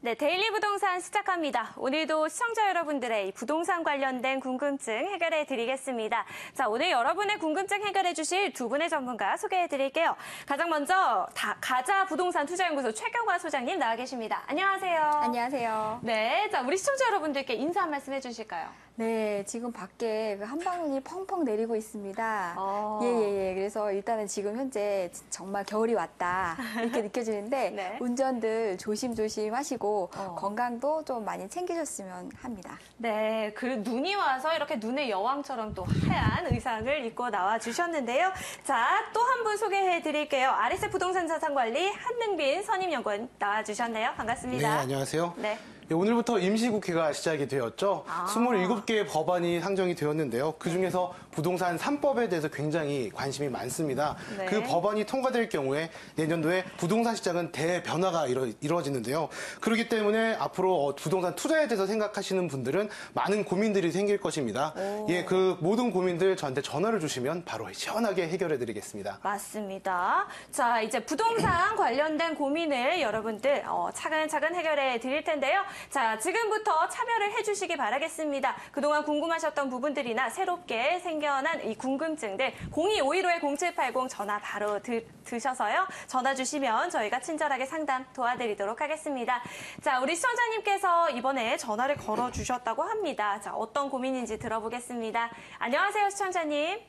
네, 데일리 부동산 시작합니다. 오늘도 시청자 여러분들의 부동산 관련된 궁금증 해결해 드리겠습니다. 자, 오늘 여러분의 궁금증 해결해 주실 두 분의 전문가 소개해 드릴게요. 가장 먼저 가자 부동산 투자연구소 최경화 소장님 나와 계십니다. 안녕하세요. 안녕하세요. 네, 자, 우리 시청자 여러분들께 인사 한 말씀 해주실까요? 네, 지금 밖에 한방눈이 펑펑 내리고 있습니다. 예. 그래서 일단은 지금 현재 정말 겨울이 왔다 이렇게 느껴지는데 네. 운전들 조심조심 하시고 건강도 좀 많이 챙기셨으면 합니다. 네, 그 눈이 와서 이렇게 눈의 여왕처럼 또 하얀 의상을 입고 나와 주셨는데요. 자, 또 한 분 소개해 드릴게요. RS 부동산 자산관리 한능빈 선임연구원 나와 주셨네요. 반갑습니다. 네, 안녕하세요. 네. 오늘부터 임시국회가 시작이 되었죠. 27개의 법안이 상정이 되었는데요. 그중에서 부동산 3법에 대해서 굉장히 관심이 많습니다. 네. 그 법안이 통과될 경우에 내년도에 부동산 시장은 대변화가 이루어지는데요. 그렇기 때문에 앞으로 부동산 투자에 대해서 생각하시는 분들은 많은 고민들이 생길 것입니다. 예, 그 모든 고민들 저한테 전화를 주시면 바로 시원하게 해결해 드리겠습니다. 맞습니다. 자, 이제 부동산 관련된 고민을 여러분들 차근차근 해결해 드릴 텐데요. 자, 지금부터 참여를 해주시기 바라겠습니다. 그동안 궁금하셨던 부분들이나 새롭게 생겨난 이 궁금증들 02-515-0780 전화 바로 드셔서요. 전화 주시면 저희가 친절하게 상담 도와드리도록 하겠습니다. 자, 우리 시청자님께서 이번에 전화를 걸어주셨다고 합니다. 자, 어떤 고민인지 들어보겠습니다. 안녕하세요, 시청자님.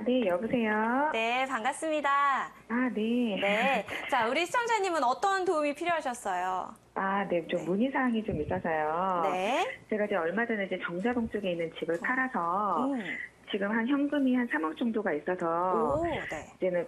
네, 여보세요? 네, 반갑습니다. 네. 네. 자, 우리 시청자님은 어떤 도움이 필요하셨어요? 네, 좀 문의사항이 좀 있어서요. 네. 제가 이제 얼마 전에 이제 정자동 쪽에 있는 집을 팔아서 지금 한 현금이 한 3억 정도가 있어서 네. 이제는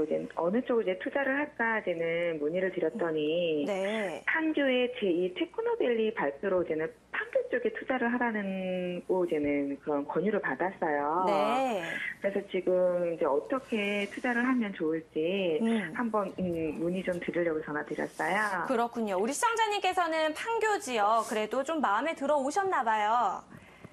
이제 어느 쪽을 이제 투자를 할까 이제는 문의를 드렸더니 네. 판교의 제2 테크노밸리 발표로 이제는 판교 쪽에 투자를 하라는 이제는 그런 권유를 받았어요. 네. 그래서 지금 이제 어떻게 투자를 하면 좋을지 한번 문의 좀 드리려고 전화드렸어요. 그렇군요. 우리 시청자님께서는 판교 지역 그래도 좀 마음에 들어 오셨나 봐요.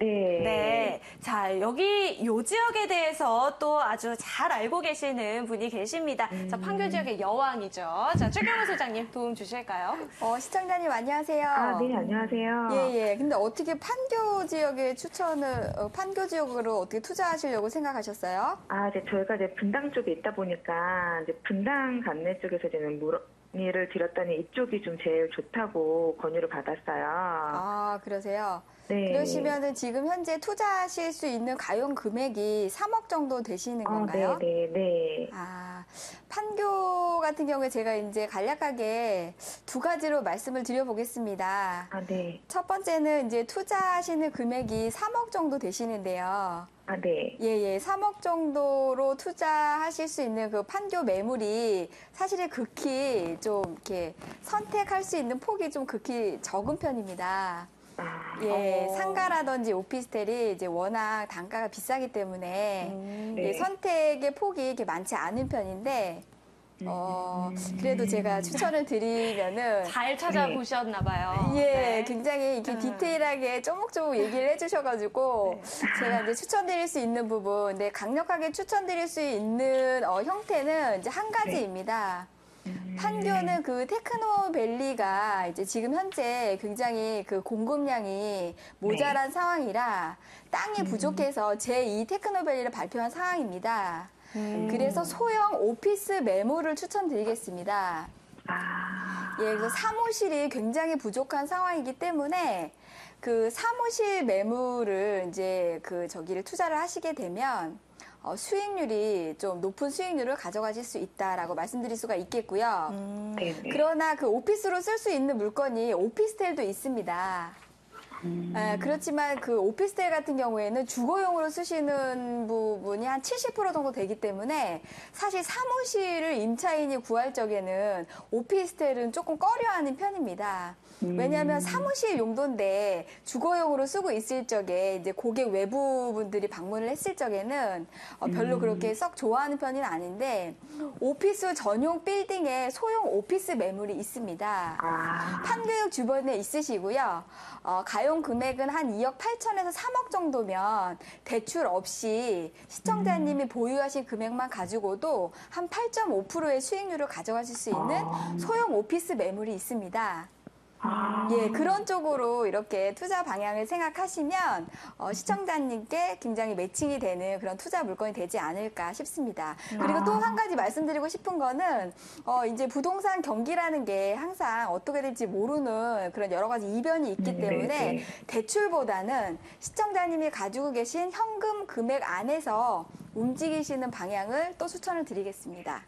네. 네. 자, 여기 요 지역에 대해서 또 아주 잘 알고 계시는 분이 계십니다. 자, 판교 지역의 여왕이죠. 자, 최경호 소장님 도움 주실까요? 시청자님 안녕하세요. 네, 안녕하세요. 예. 근데 어떻게 판교 지역에 판교 지역으로 어떻게 투자하시려고 생각하셨어요? 이제 저희가 이제 분당 쪽에 있다 보니까 이제 분당 관내 쪽에서 이제는 문의를 드렸더니 이쪽이 좀 제일 좋다고 권유를 받았어요. 그러세요? 네. 그러시면은 지금 현재 투자하실 수 있는 가용 금액이 3억 정도 되시는 건가요? 네. 판교 같은 경우에 제가 이제 간략하게 두 가지로 말씀을 드려보겠습니다. 네. 첫 번째는 이제 투자하시는 금액이 3억 정도 되시는데요. 네. 예. 3억 정도로 투자하실 수 있는 그 판교 매물이 사실은 극히 좀 이렇게 선택할 수 있는 폭이 좀 극히 적은 편입니다. 상가라든지 오피스텔이 이제 워낙 단가가 비싸기 때문에 네. 선택의 폭이 이렇게 많지 않은 편인데, 그래도 제가 추천을 드리면은. 잘 찾아보셨나 봐요. 예, 굉장히 이렇게 디테일하게 쪼목쪼목 얘기를 해주셔가지고, 제가 이제 추천드릴 수 있는 부분, 강력하게 추천드릴 수 있는 형태는 이제 한 가지입니다. 판교는 그 테크노밸리가 이제 지금 현재 굉장히 그 공급량이 모자란 상황이라 땅이 부족해서 제2 테크노밸리를 발표한 상황입니다. 그래서 소형 오피스 매물을 추천드리겠습니다. 그래서 사무실이 굉장히 부족한 상황이기 때문에 그 사무실 매물을 이제 저기를 투자를 하시게 되면 수익률이 좀 높은 수익률을 가져가실 수 있다라고 말씀드릴 수가 있겠고요. 그러나 그 오피스로 쓸 수 있는 물건이 오피스텔도 있습니다. 그렇지만 그 오피스텔 같은 경우에는 주거용으로 쓰시는 부분이 한 70% 정도 되기 때문에 사실 사무실을 임차인이 구할 적에는 오피스텔은 조금 꺼려하는 편입니다. 왜냐하면 사무실 용도인데 주거용으로 쓰고 있을 적에 이제 고객 외부분들이 방문을 했을 적에는 별로 그렇게 썩 좋아하는 편은 아닌데 오피스 전용 빌딩에 소형 오피스 매물이 있습니다. 판교역 주변에 있으시고요. 가용 금액은 한 2억 8천에서 3억 정도면 대출 없이 시청자님이 보유하신 금액만 가지고도 한 8.5%의 수익률을 가져가실 수 있는 소형 오피스 매물이 있습니다. 예, 그런 쪽으로 이렇게 투자 방향을 생각하시면 시청자님께 굉장히 매칭이 되는 그런 투자 물건이 되지 않을까 싶습니다. 그리고 또 한 가지 말씀드리고 싶은 거는 이제 부동산 경기라는 게 항상 어떻게 될지 모르는 그런 여러 가지 이변이 있기 때문에 대출보다는 시청자님이 가지고 계신 현금 금액 안에서 움직이시는 방향을 또 추천을 드리겠습니다.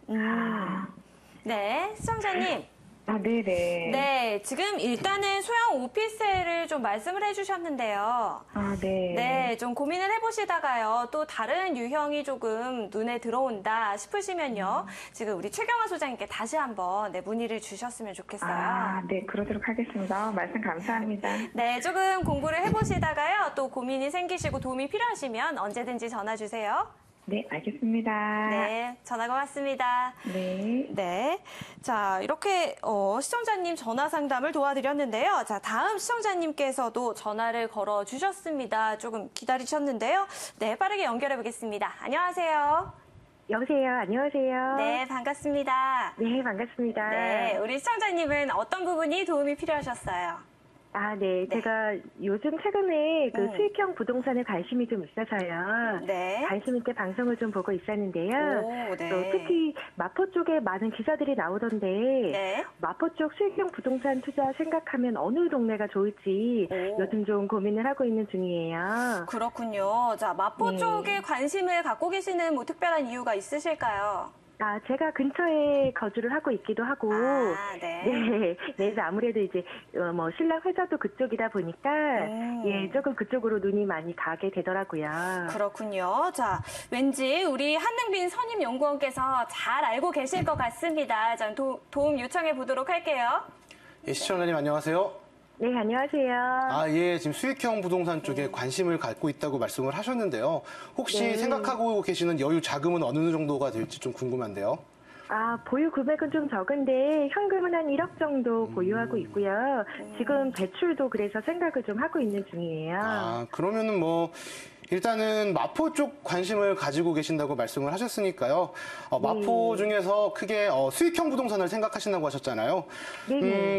네, 시청자님. 네네. 네, 지금 일단은 소형 오피스텔을 좀 말씀을 해주셨는데요. 네. 네, 좀 고민을 해보시다가요. 또 다른 유형이 조금 눈에 들어온다 싶으시면요. 지금 우리 최경화 소장님께 다시 한번 문의를 주셨으면 좋겠어요. 네, 그러도록 하겠습니다. 말씀 감사합니다. 네, 조금 공부를 해보시다가요. 또 고민이 생기시고 도움이 필요하시면 언제든지 전화 주세요. 네, 알겠습니다. 네, 전화 고맙습니다. 네. 네. 자, 이렇게 시청자님 전화 상담을 도와드렸는데요. 자, 다음 시청자님께서도 전화를 걸어 주셨습니다. 조금 기다리셨는데요. 네, 빠르게 연결해 보겠습니다. 안녕하세요. 여보세요. 안녕하세요. 네, 반갑습니다. 네, 반갑습니다. 네, 우리 시청자님은 어떤 부분이 도움이 필요하셨어요? 네. 제가 요즘 최근에 그 수익형 부동산에 관심이 좀 있어서요. 네. 관심 있게 방송을 좀 보고 있었는데요. 오, 네. 또 특히 마포 쪽에 많은 기사들이 나오던데 네. 마포 쪽 수익형 부동산 투자 생각하면 어느 동네가 좋을지 오. 요즘 좀 고민을 하고 있는 중이에요. 그렇군요. 자, 마포 네. 쪽에 관심을 갖고 계시는 뭐 특별한 이유가 있으실까요? 제가 근처에 거주를 하고 있기도 하고, 네. 네, 그래서 아무래도 이제 신랑 회사도 그쪽이다 보니까 조금 그쪽으로 눈이 많이 가게 되더라고요. 그렇군요. 자, 왠지 우리 한능빈 선임연구원께서 잘 알고 계실 것 같습니다. 자, 도움 요청해 보도록 할게요. 예, 시청자님 안녕하세요. 네, 안녕하세요. 예, 지금 수익형 부동산 쪽에 관심을 갖고 있다고 말씀을 하셨는데요. 혹시 네. 생각하고 계시는 여유 자금은 어느 정도가 될지 좀 궁금한데요. 보유 금액은 좀 적은데 현금은 한 1억 정도 보유하고 있고요. 지금 대출도 그래서 생각을 좀 하고 있는 중이에요. 그러면은 일단은 마포 쪽 관심을 가지고 계신다고 말씀을 하셨으니까요. 마포 중에서 크게 수익형 부동산을 생각하신다고 하셨잖아요.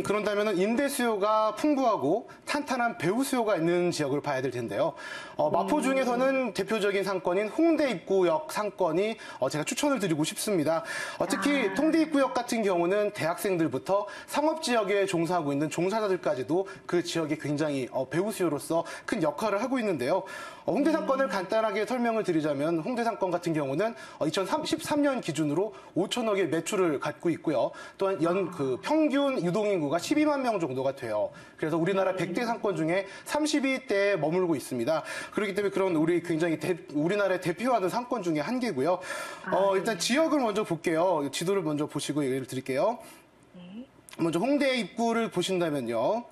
그런다면은 임대 수요가 풍부하고 탄탄한 배후 수요가 있는 지역을 봐야 될 텐데요. 마포 중에서는 대표적인 상권인 홍대 입구역 상권이 제가 추천을 드리고 싶습니다. 특히 홍대 입구역 같은 경우는 대학생들부터 상업 지역에 종사하고 있는 종사자들까지도 그 지역에 굉장히 배후 수요로서 큰 역할을 하고 있는데요. 홍대 상권을 간단하게 설명을 드리자면 홍대 상권 같은 경우는 2013년 기준으로 5천억의 매출을 갖고 있고요. 또한 평균 유동인구가 12만 명 정도가 돼요. 그래서 우리나라 100대 상권 중에 32대에 머물고 있습니다. 그렇기 때문에 그런 굉장히 우리나라의 대표하는 상권 중에 한 개고요. 일단 지역을 먼저 볼게요. 지도를 먼저 보시고 얘기를 드릴게요. 먼저 홍대 입구를 보신다면요.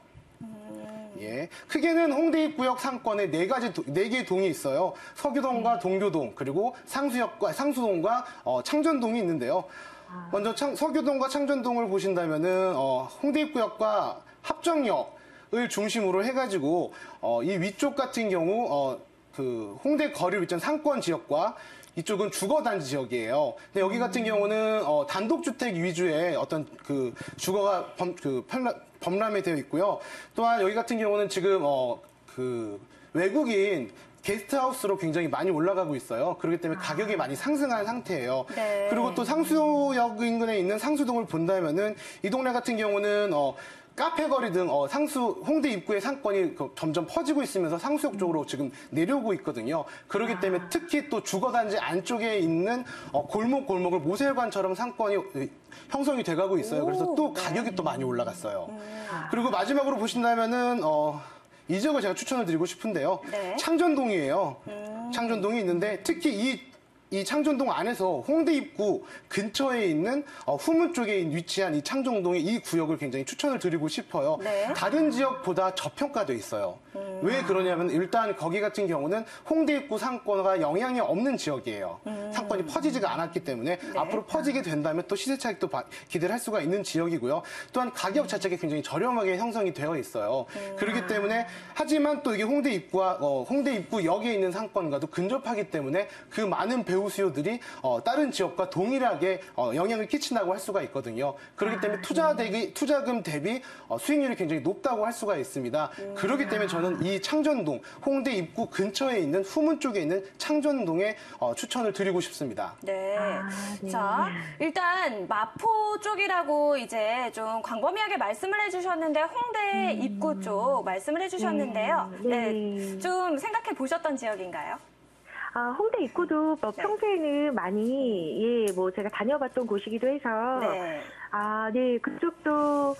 예. 크게는 홍대 입구역 상권에 네 개의 동이 있어요. 서교동과 동교동, 그리고 상수동과 창전동이 있는데요. 먼저 서교동과 창전동을 보신다면은, 홍대 입구역과 합정역을 중심으로 해가지고, 이 위쪽 같은 경우, 홍대 거리를 잇는 상권 지역과 이쪽은 주거단지 지역이에요. 근데 여기 같은 경우는 단독주택 위주의 어떤 주거가 범람이 되어 있고요. 또한 여기 같은 경우는 지금 외국인 게스트하우스로 굉장히 많이 올라가고 있어요. 그렇기 때문에 가격이 많이 상승한 상태예요. 네. 그리고 또 상수역 인근에 있는 상수동을 본다면은 이 동네 같은 경우는 카페 거리 등 홍대 입구의 상권이 점점 퍼지고 있으면서 상수역 쪽으로 지금 내려오고 있거든요. 그렇기 때문에 특히 또 주거단지 안쪽에 있는 골목골목을 모세관처럼 상권이 형성이 돼가고 있어요. 그래서 또 가격이 또 많이 올라갔어요. 그리고 마지막으로 보신다면은 이 지역을 제가 추천을 드리고 싶은데요. 네. 창전동이에요. 창전동이 있는데 특히 이 창전동 안에서 홍대 입구 근처에 있는 후문 쪽에 위치한 이 창전동의 이 구역을 굉장히 추천을 드리고 싶어요. 네. 다른 지역보다 저평가돼 있어요. 왜 그러냐면 일단 거기 같은 경우는 홍대 입구 상권과 영향이 없는 지역이에요. 상권이 퍼지지가 않았기 때문에 앞으로 퍼지게 된다면 또 시세 차익도 기대를 할 수가 있는 지역이고요. 또한 가격 자체가 굉장히 저렴하게 형성이 되어 있어요. 그렇기 때문에 하지만 또 이게 홍대 입구와 홍대 입구역에 있는 상권과도 근접하기 때문에 그 많은 배우 배우 수요들이 다른 지역과 동일하게 영향을 끼친다고 할 수가 있거든요. 그렇기 때문에 투자금 대비 수익률이 굉장히 높다고 할 수가 있습니다. 그렇기 때문에 저는 이 창전동, 홍대 입구 근처에 있는 후문 쪽에 있는 창전동에 추천을 드리고 싶습니다. 네. 네. 자, 일단 마포 쪽이라고 이제 좀 광범위하게 말씀을 해주셨는데 홍대 입구 쪽 말씀을 해주셨는데요. 네. 좀 생각해 보셨던 지역인가요? 홍대 입구도 뭐 네. 평소에는 많이 제가 다녀봤던 곳이기도 해서 네. 네, 그쪽도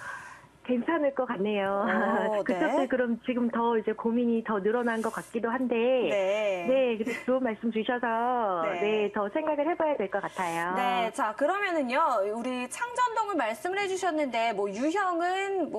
괜찮을 것 같네요. 그쪽도 네. 그럼 지금 더 이제 고민이 더 늘어난 것 같기도 한데, 네. 그래서 좋은 말씀 주셔서, 네. 더 생각을 해봐야 될 것 같아요. 네, 자, 그러면은요, 우리 창전동을 말씀을 해주셨는데, 유형은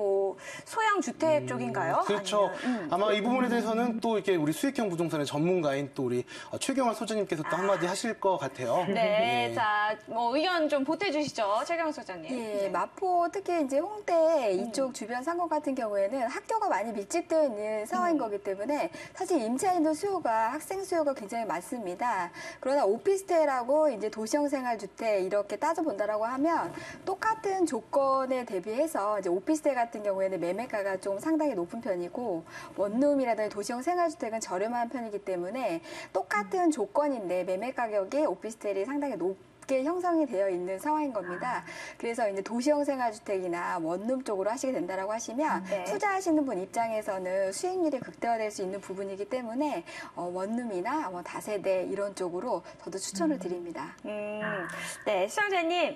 소형 주택 쪽인가요? 그렇죠. 아니면, 아마 이 부분에 대해서는 또 이렇게 우리 수익형 부동산의 전문가인 또 우리 최경환 소장님께서 또 한마디 하실 것 같아요. 네, 자, 의견 좀 보태주시죠, 최경 소장님. 예, 마포 특히 이제 홍대 이쪽 주변 상권 같은 경우에는 학교가 많이 밀집되어 있는 상황인 거기 때문에 사실 임차인들 수요가 학생 수요가 굉장히 많습니다. 그러나 오피스텔하고 이제 도시형 생활주택 이렇게 따져본다라고 하면 똑같은 조건에 대비해서 이제 오피스텔 같은 경우에는 매매가가 좀 상당히 높은 편이고 원룸이라든지 도시형 생활주택은 저렴한 편이기 때문에 똑같은 조건인데 매매 가격이 오피스텔이 상당히 높게 형성이 되어 있는 상황인 겁니다. 그래서 이제 도시형 생활주택이나 원룸 쪽으로 하시게 된다라고 하시면 네. 투자하시는 분 입장에서는 수익률이 극대화될 수 있는 부분이기 때문에 원룸이나 다세대 이런 쪽으로 저도 추천을 드립니다. 네, 시청자님.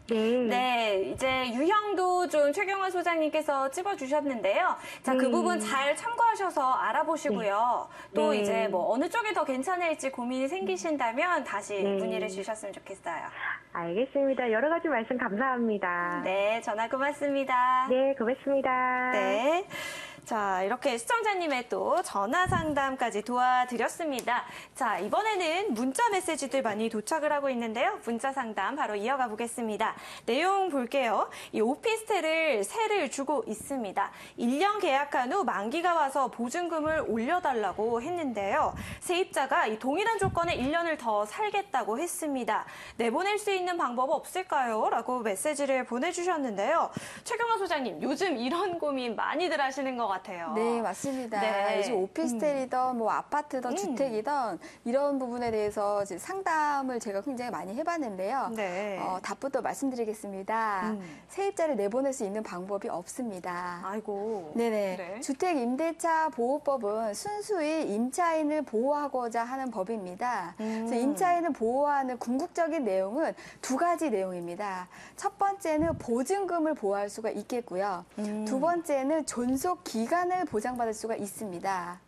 네, 이제 유형도 좀 최경환 소장님께서 찝어주셨는데요. 자, 그 부분 잘 참고하셔서 알아보시고요. 또 네. 이제 어느 쪽이 더 괜찮을지 고민이 생기신다면 다시 문의를 주셨으면 좋겠어요. 알겠습니다. 여러 가지 말씀 감사합니다. 네, 전화 고맙습니다. 네, 고맙습니다. 네. 자, 이렇게 시청자님의 또 전화 상담까지 도와드렸습니다. 자, 이번에는 문자 메시지들 많이 도착을 하고 있는데요. 문자 상담 바로 이어가 보겠습니다. 내용 볼게요. 이 오피스텔을 세를 주고 있습니다. 1년 계약한 후 만기가 와서 보증금을 올려달라고 했는데요. 세입자가 이 동일한 조건에 1년을 더 살겠다고 했습니다. 내보낼 수 있는 방법 없을까요? 라고 메시지를 보내주셨는데요. 최경환 소장님, 요즘 이런 고민 많이들 하시는 것 같아요. 네, 맞습니다. 네. 요즘 오피스텔이든 아파트든 주택이든 이런 부분에 대해서 이제 상담을 제가 굉장히 많이 해봤는데요. 네. 답부터 말씀드리겠습니다. 세입자를 내보낼 수 있는 방법이 없습니다. 아이고. 네네. 네. 주택임대차 보호법은 순수히 임차인을 보호하고자 하는 법입니다. 그래서 임차인을 보호하는 궁극적인 내용은 두 가지 내용입니다. 첫 번째는 보증금을 보호할 수가 있겠고요. 두 번째는 존속 기간을 보장받을 수가 있습니다.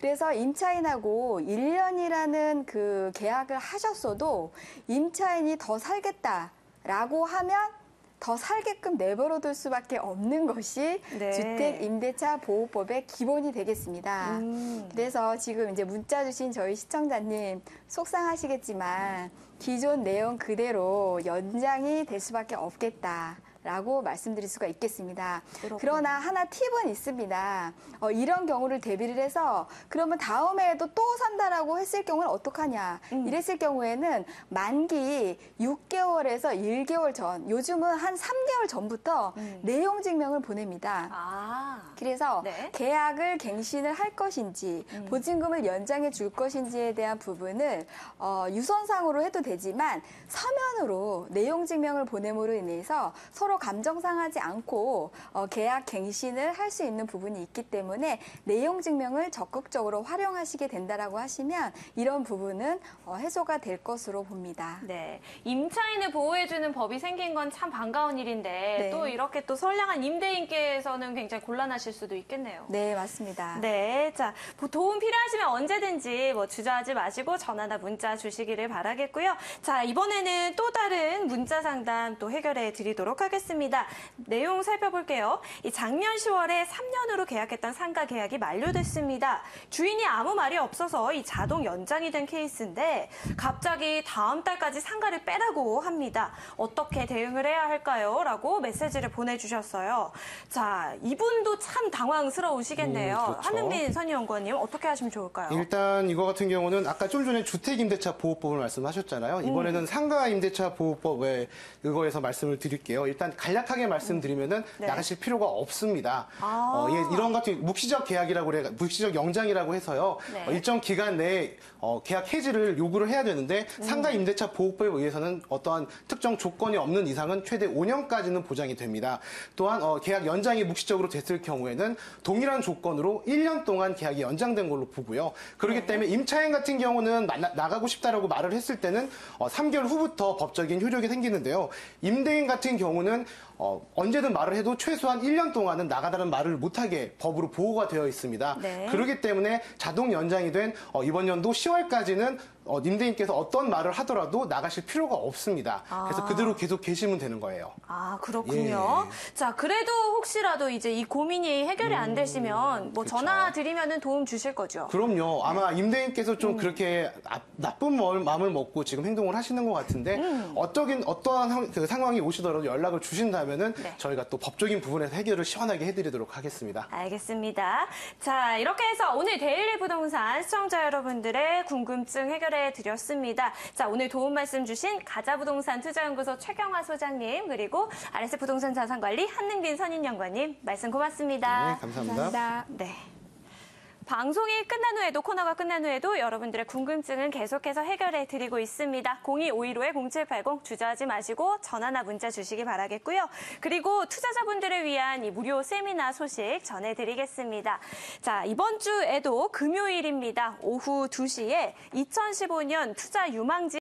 그래서 임차인하고 1년이라는 그 계약을 하셨어도 임차인이 더 살겠다라고 하면 더 살게끔 내버려둘 수밖에 없는 것이 네. 주택임대차 보호법의 기본이 되겠습니다. 그래서 지금 이제 문자 주신 저희 시청자님 속상하시겠지만 기존 내용 그대로 연장이 될 수밖에 없겠다. 라고 말씀드릴 수가 있겠습니다. 그렇군요. 그러나 하나 팁은 있습니다. 이런 경우를 대비를 해서 그러면 다음에도 또 산다라고 했을 경우는 어떡하냐. 이랬을 경우에는 만기 6개월에서 1개월 전, 요즘은 한 3개월 전부터 내용 증명을 보냅니다. 그래서 네. 계약을 갱신을 할 것인지 보증금을 연장해 줄 것인지에 대한 부분을 유선상으로 해도 되지만 서면으로 내용 증명을 보냄으로 인해서 서로 감정 상하지 않고 계약 갱신을 할 수 있는 부분이 있기 때문에 내용 증명을 적극적으로 활용하시게 된다라고 하시면 이런 부분은 해소가 될 것으로 봅니다. 네. 임차인을 보호해주는 법이 생긴 건 참 반가운 일인데 네. 또 이렇게 또 선량한 임대인께서는 굉장히 곤란하실 수도 있겠네요. 네, 맞습니다. 네. 자, 도움 필요하시면 언제든지 주저하지 마시고 전화나 문자 주시기를 바라겠고요. 자, 이번에는 또 다른 문자 상담 또 해결해 드리도록 하겠습니다. 내용 살펴볼게요. 이 작년 10월에 3년으로 계약했던 상가 계약이 만료됐습니다. 주인이 아무 말이 없어서 이 자동 연장이 된 케이스인데 갑자기 다음 달까지 상가를 빼라고 합니다. 어떻게 대응을 해야 할까요? 라고 메시지를 보내주셨어요. 자, 이분도 참 참 당황스러우시겠네요. 그렇죠. 한능민 선임연구원님 어떻게 하시면 좋을까요? 일단 이거 같은 경우는 아까 좀 전에 주택임대차 보호법을 말씀하셨잖아요. 이번에는 상가임대차 보호법에 의거해서 말씀을 드릴게요. 일단 간략하게 말씀드리면은 네. 나가실 필요가 없습니다. 예, 이런 같은 묵시적 계약이라고 그래, 묵시적 영장이라고 해서요. 네. 일정 기간 내에 계약 해지를 요구를 해야 되는데 상가임대차 보호법에 의해서는 어떠한 특정 조건이 없는 이상은 최대 5년까지는 보장이 됩니다. 또한 계약 연장이 묵시적으로 됐을 경우에는 동일한 조건으로 1년 동안 계약이 연장된 걸로 보고요. 그렇기 때문에 임차인 같은 경우는 나가고 싶다라고 말을 했을 때는 3개월 후부터 법적인 효력이 생기는데요. 임대인 같은 경우는 언제든 말을 해도 최소한 1년 동안은 나가다는 말을 못하게 법으로 보호가 되어 있습니다. 네. 그렇기 때문에 자동 연장이 된 이번 연도 10월까지는 임대인께서 어떤 말을 하더라도 나가실 필요가 없습니다. 그래서 그대로 계속 계시면 되는 거예요. 아, 그렇군요. 자, 그래도 혹시라도 이제 이 고민이 해결이 안 되시면 뭐 그렇죠. 전화 드리면은 도움 주실 거죠? 그럼요. 아마 임대인께서 좀 그렇게 나쁜 마음을 먹고 지금 행동을 하시는 것 같은데 어떠한 그 상황이 오시더라도 연락을 주신다면은 네. 저희가 또 법적인 부분에서 해결을 시원하게 해드리도록 하겠습니다. 알겠습니다. 자, 이렇게 해서 오늘 데일리 부동산 시청자 여러분들의 궁금증 해결해 드렸습니다. 자, 오늘 도움 말씀 주신 가자부동산 투자연구소 최경화 소장님, 그리고 RS 부동산 자산관리 한능빈 선임연구원님 말씀 고맙습니다. 네, 감사합니다. 감사합니다. 네. 방송이 끝난 후에도, 코너가 끝난 후에도 여러분들의 궁금증은 계속해서 해결해 드리고 있습니다. 02-515-0780 주저하지 마시고 전화나 문자 주시기 바라겠고요. 그리고 투자자분들을 위한 이 무료 세미나 소식 전해드리겠습니다. 자, 이번 주에도 금요일입니다. 오후 2시에 2015년 투자 유망지